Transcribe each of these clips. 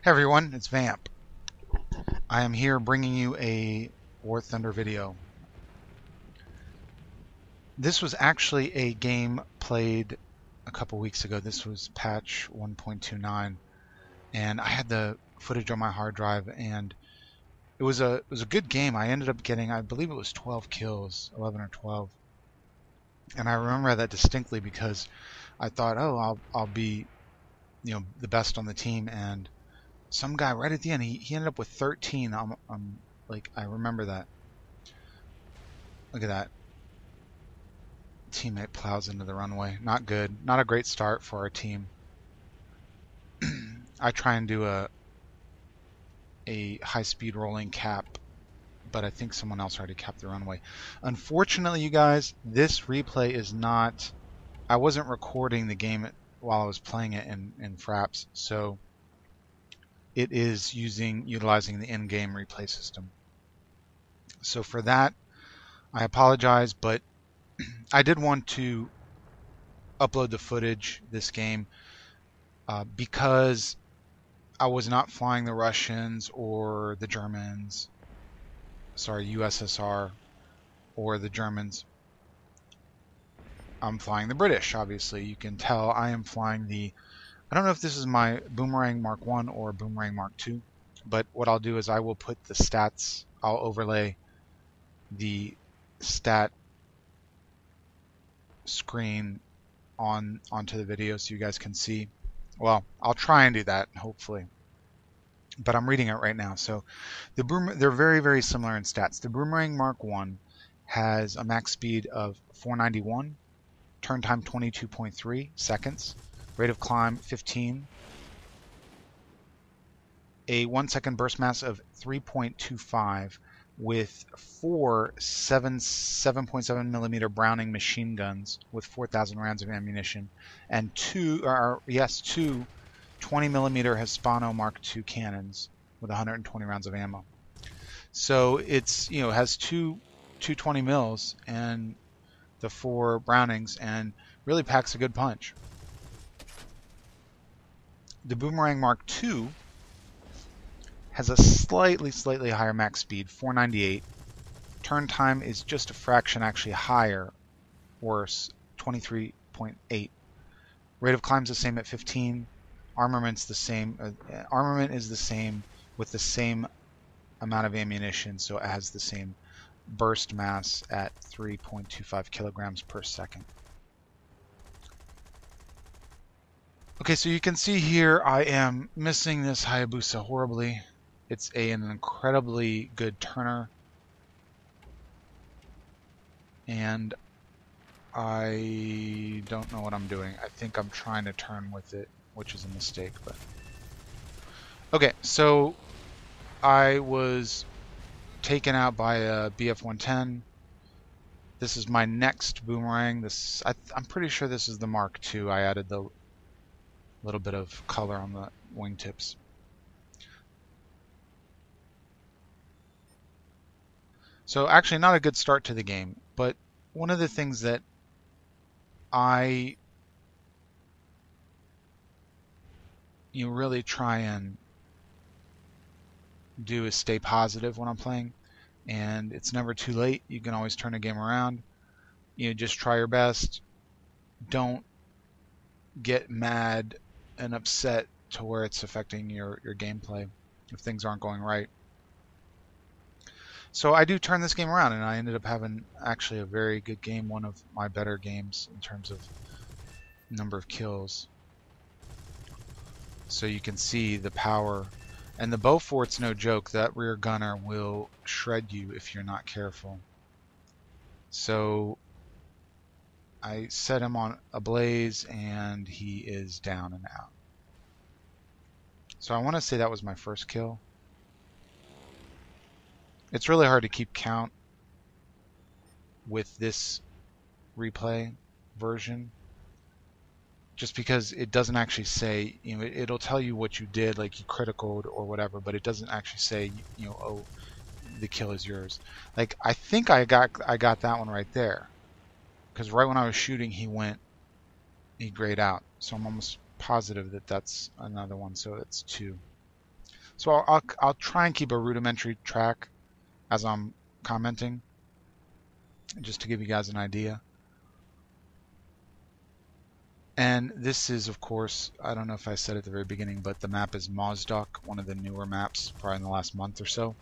Hey everyone, it's Vamp. I am here bringing you a War Thunder video. This was actually a game played a couple weeks ago. This was patch 1.29, and I had the footage on my hard drive, and it was a good game. I ended up getting, I believe it was 12 kills, 11 or 12, and I remember that distinctly because I thought, oh, I'll be, the best on the team, and some guy right at the end, he ended up with 13. I remember that. Look at that. Teammate plows into the runway. Not good. Not a great start for our team. I try and do a high-speed rolling cap, but I think someone else already capped the runway. Unfortunately, you guys, this replay is not... I wasn't recording the game while I was playing it in Fraps, so it is utilizing the in-game replay system. So for that, I apologize, but I did want to upload the footage this game because I was not flying the Russians or the Germans, sorry, USSR or the Germans. I'm flying the British, obviously. You can tell I am flying the... I don't know if this is my Boomerang Mark 1 or Boomerang Mark 2, but what I'll do is I will put the stats, I'll overlay the stat screen onto the video so you guys can see. Well, I'll try and do that, hopefully. But I'm reading it right now. So they're very, very similar in stats. The Boomerang Mark 1 has a max speed of 491, turn time 22.3 seconds, rate of climb 15, a 1 second burst mass of 3.25 with 4 7.7 millimeter Browning machine guns with 4,000 rounds of ammunition, and two 20 millimeter Hispano Mark II cannons with 120 rounds of ammo. So it's has two 20 mils and the 4 Brownings, and really packs a good punch. The Boomerang Mark II has a slightly higher max speed, 498. Turn time is just a fraction actually higher, worse, 23.8. Rate of climb is the same at 15. Armament's the same. Armament is the same with the same amount of ammunition, so it has the same burst mass at 3.25 kilograms per second. Okay, so you can see here I am missing this Hayabusa horribly. It's an incredibly good turner, and I don't know what I'm doing. I think I'm trying to turn with it, which is a mistake. But okay, so I was taken out by a BF-110. This is my next Boomerang. I'm pretty sure this is the Mark II. I added the little bit of color on the wingtips. So actually not a good start to the game, but one of the things that I really try and do is stay positive when I'm playing, and it's never too late. You can always turn a game around. Just try your best. Don't get mad and upset to where it's affecting your gameplay if things aren't going right. So I do turn this game around, and I ended up having actually a very good game, one of my better games in terms of number of kills. So you can see the power. And the Beaufort's no joke. That rear gunner will shred you if you're not careful. So I set him on a blaze, and he is down and out. So I want to say that was my first kill. It's really hard to keep count with this replay version, just because it doesn't actually say, it'll tell you what you did, like you criticaled or whatever, but it doesn't actually say, oh, the kill is yours. Like, I think I got that one right there, because right when I was shooting, he grayed out. So I'm almost positive that that's another one. So that's 2. So I'll try and keep a rudimentary track as I'm commenting, just to give you guys an idea. And this is, of course, I don't know if I said at the very beginning, but the map is Mozdok, one of the newer maps, probably in the last month or so.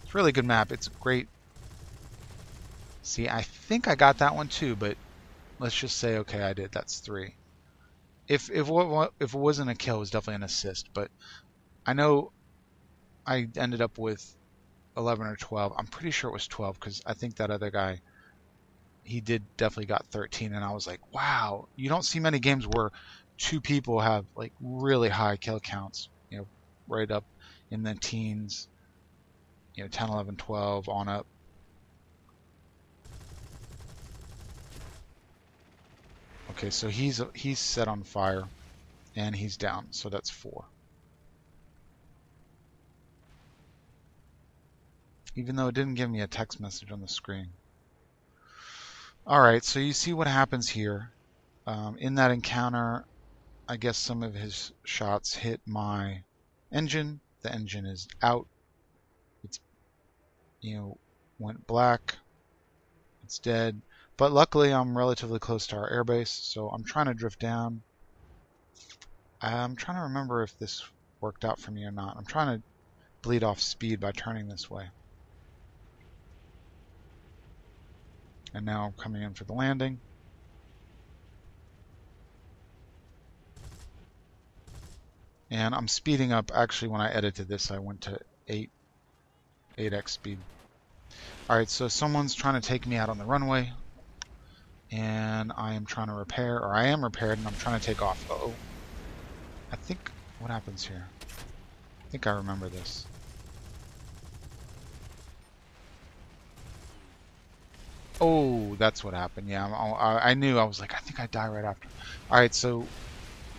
It's a really good map. It's great. See, I think I got that one too, but let's just say, okay, I did. That's 3. If it wasn't a kill, it was definitely an assist. But I know I ended up with 11 or 12. I'm pretty sure it was 12 because I think that other guy, he did definitely got 13, and I was like, wow, you don't see many games where 2 people have like really high kill counts, you know, right up in the teens, you know, 10, 11, 12 on up. Okay, so he's set on fire and he's down, so that's 4. Even though it didn't give me a text message on the screen. Alright, so you see what happens here. In that encounter, I guess some of his shots hit my engine. The engine is out. It's, you know, went black. It's dead. But luckily I'm relatively close to our airbase, so I'm trying to drift down. I'm trying to remember if this worked out for me or not. I'm trying to bleed off speed by turning this way. And now I'm coming in for the landing. And I'm speeding up. Actually, when I edited this, I went to 8x speed. Alright, so someone's trying to take me out on the runway. And I am trying to repair, or I am repaired, and I'm trying to take off. Uh-oh. I think, what happens here? I think I remember this. Oh, that's what happened. Yeah, I knew. I was like, I think I die right after. Alright, so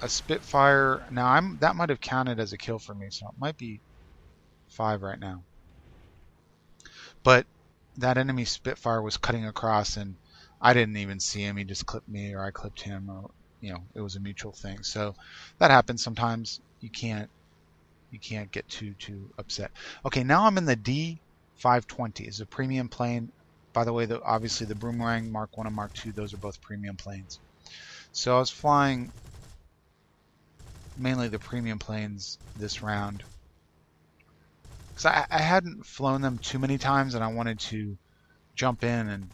a Spitfire. Now, that might have counted as a kill for me, so it might be 5 right now. But that enemy Spitfire was cutting across, and I didn't even see him. He just clipped me, or I clipped him, or, you know, it was a mutual thing. So that happens sometimes. You can't get too upset. Okay, now I'm in the D520. It's a premium plane. By the way, obviously the Boomerang Mark 1 and Mark 2, those are both premium planes. So I was flying mainly the premium planes this round, because I hadn't flown them too many times, and I wanted to jump in and,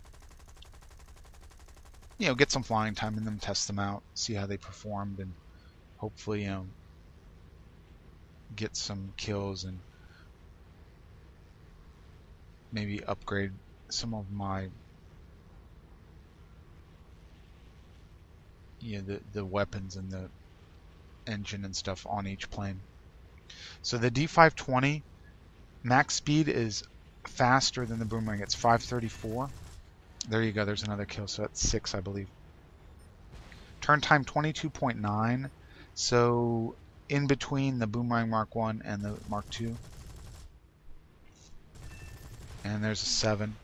you know, get some flying time in them, test them out, see how they performed, and hopefully, you know, get some kills and maybe upgrade some of my, you know, the weapons and the engine and stuff on each plane. So the D520 max speed is faster than the Boomerang. It's 534. There you go. There's another kill. So that's 6, I believe. Turn time 22.9. So in between the Boomerang Mark 1 and the Mark 2. And there's a 7.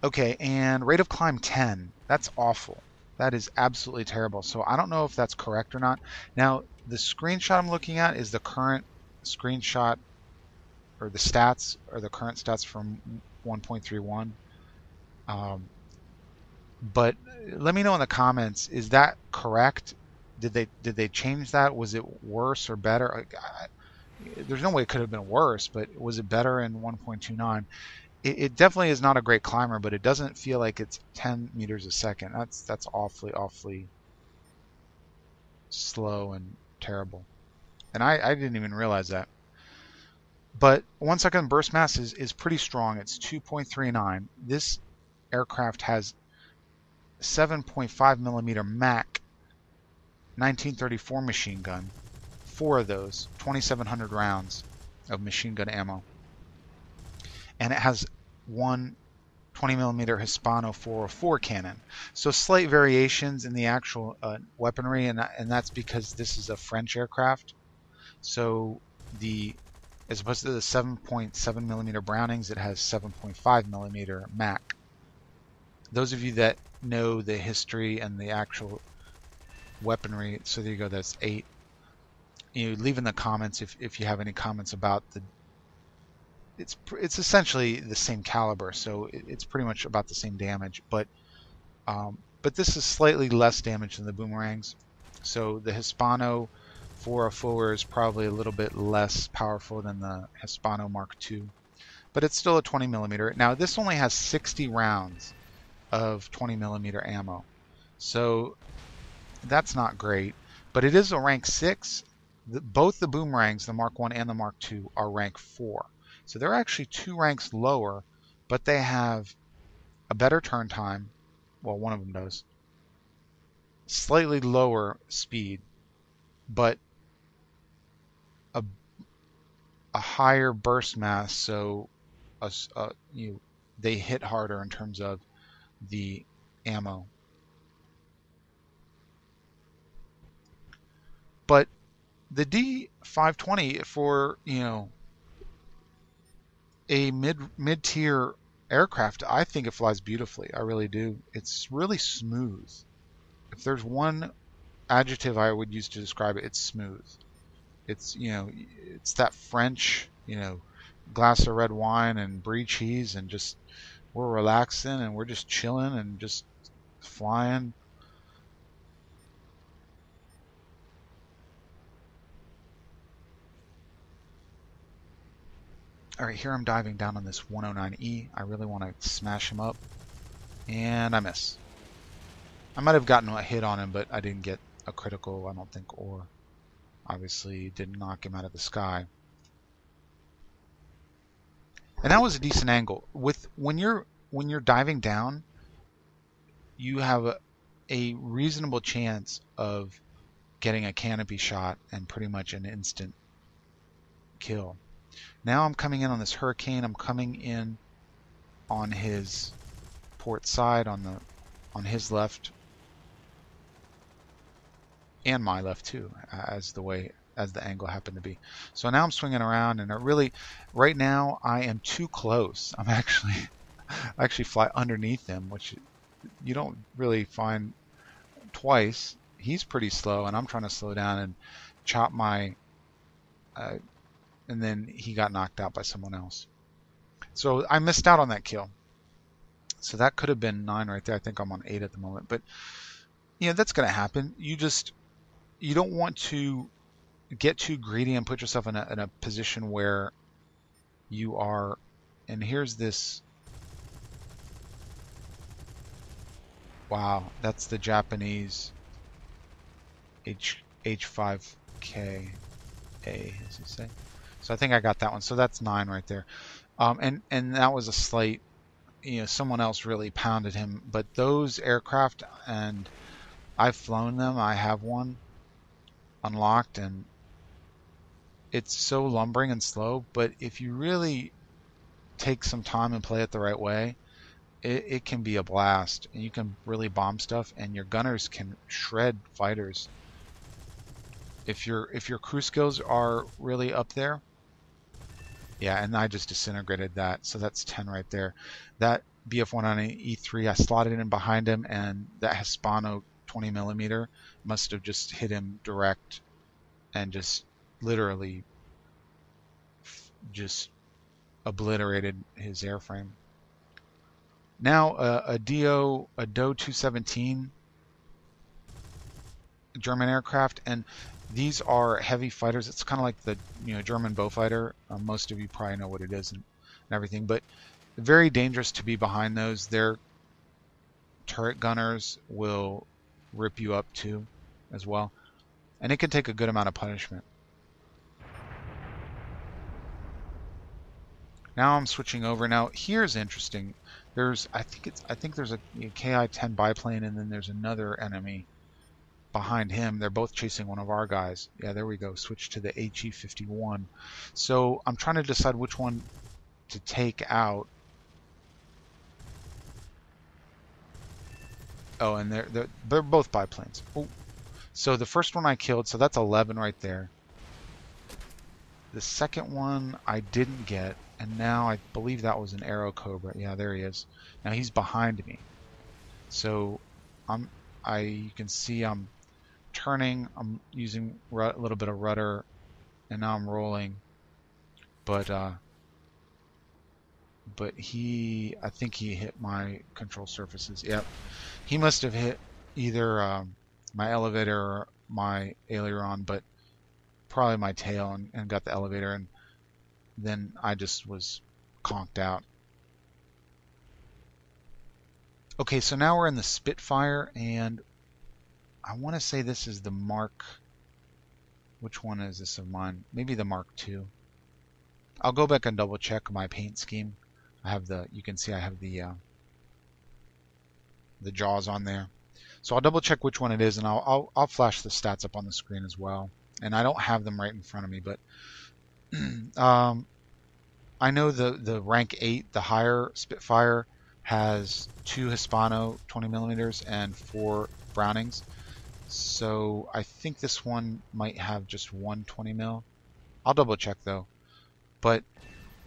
Okay, and rate of climb 10. That's awful. That is absolutely terrible. So I don't know if that's correct or not. Now, the screenshot I'm looking at is the current screenshot, or the stats, or the current stats from 1.31. But let me know in the comments, is that correct? Did they change that? Was it worse or better? There's no way it could have been worse, but was it better in 1.29? It definitely is not a great climber, but it doesn't feel like it's 10 meters a second. That's awfully slow and terrible. And I didn't even realize that. But 1 second burst mass is pretty strong. It's 2.39. This aircraft has 7.5 millimeter Mac 1934 machine gun. 4 of those, 2,700 rounds of machine gun ammo. And it has one 20mm Hispano 404 cannon. So slight variations in the actual weaponry, and that's because this is a French aircraft. So as opposed to the 7.7mm Brownings, it has 7.5mm Mac. Those of you that know the history and the actual weaponry, so there you go, that's 8. leave in the comments if you have any comments about the. It's essentially the same caliber, so it's pretty much about the same damage, but this is slightly less damage than the boomerangs. So the Hispano 404 is probably a little bit less powerful than the Hispano Mark II, but it's still a 20 millimeter. Now this only has 60 rounds of 20 millimeter ammo, so that's not great, but it is a rank 6. Both the boomerangs, the Mark I and the Mark II, are rank 4. So they're actually 2 ranks lower, but they have a better turn time. Well, one of them does. Slightly lower speed, but a higher burst mass, so they hit harder in terms of the ammo. But the D520 for a mid-tier aircraft, I think it flies beautifully. I really do. It's really smooth. If there's one adjective I would use to describe it, it's smooth. It's it's that French glass of red wine and brie cheese, and just we're relaxing and we're just chilling and just flying. Alright, here I'm diving down on this 109E. I really want to smash him up. And I miss. I might have gotten a hit on him, but I didn't get a critical, I don't think, or obviously didn't knock him out of the sky. And that was a decent angle. When you're diving down, you have a reasonable chance of getting a canopy shot and pretty much an instant kill. Now I'm coming in on this Hurricane. I'm coming in on his port side, on his left, and my left too, as the angle happened to be. So now I'm swinging around, and right now I am too close. I actually fly underneath him, which you don't really find twice. He's pretty slow, and I'm trying to slow down and chop my. And then he got knocked out by someone else. So I missed out on that kill. So that could have been 9 right there. I think I'm on 8 at the moment. But that's going to happen. You don't want to get too greedy and put yourself in a position where you are. And here's this. Wow, that's the Japanese H5K A, as you say. So I think I got that one. So that's 9 right there. And that was a slight, someone else really pounded him. But those aircraft, and I've flown them. I have one unlocked, and it's so lumbering and slow. But if you really take some time and play it the right way, it can be a blast. And you can really bomb stuff, and your gunners can shred fighters. If your crew skills are really up there. Yeah, and I just disintegrated that, so that's 10 right there. That BF-190E3, I slotted in behind him, and that Hispano 20 millimeter must have just hit him direct and just literally just obliterated his airframe. Now a DO 217 German aircraft, and these are heavy fighters. It's kind of like the German Beaufighter. Most of you probably know what it is and everything, but very dangerous to be behind those. Their turret gunners will rip you up too, as well, and it can take a good amount of punishment. Now I'm switching over. Now here's interesting. I think there's a Ki-10 biplane, and then there's another enemy behind him. They're both chasing one of our guys. Yeah, there we go. Switch to the HE-51. So I'm trying to decide which one to take out. Oh, and they're both biplanes. Oh. So the first one I killed, so that's 11 right there. The second one I didn't get, and now I believe that was an Aero Cobra. Yeah, there he is. Now he's behind me. So you can see I'm turning. I'm using a little bit of rudder, and now I'm rolling. But I think he hit my control surfaces. Yep, he must have hit either my elevator or my aileron, but probably my tail, and got the elevator, and then I just was conked out. Okay, so now we're in the Spitfire, and I want to say this is the Mark. Which one is this of mine? Maybe the Mark II. I'll go back and double check my paint scheme. I have you can see I have the jaws on there. So I'll double check which one it is, and I'll flash the stats up on the screen as well. And I don't have them right in front of me, but I know the rank 8, the higher Spitfire, has 2 Hispano 20mm and 4 Brownings. So I think this one might have just 1 20mm. I'll double check though. But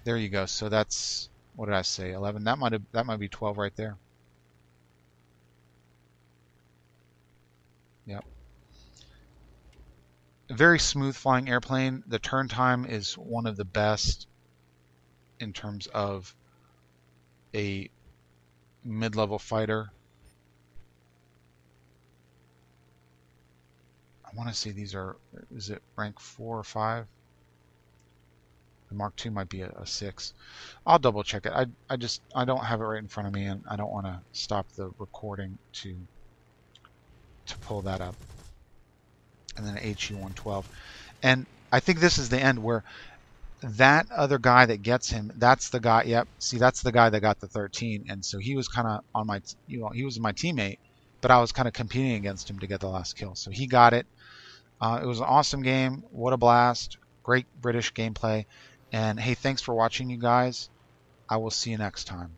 there you go. So that's, what did I say? 11. That might be 12 right there. Yep. A very smooth flying airplane. The turn time is one of the best in terms of a mid-level fighter. I want to say these are, is it rank 4 or 5? The Mark II might be a 6. I'll double check it. I don't have it right in front of me, and I don't want to stop the recording to pull that up. And then HE-112. And I think this is the end where that other guy that gets him, that's the guy, yep, see, that's the guy that got the 13. And so he was kind of on my, he was my teammate, but I was kind of competing against him to get the last kill. So he got it. It was an awesome game. What a blast. Great British gameplay. And hey, thanks for watching, you guys. I will see you next time.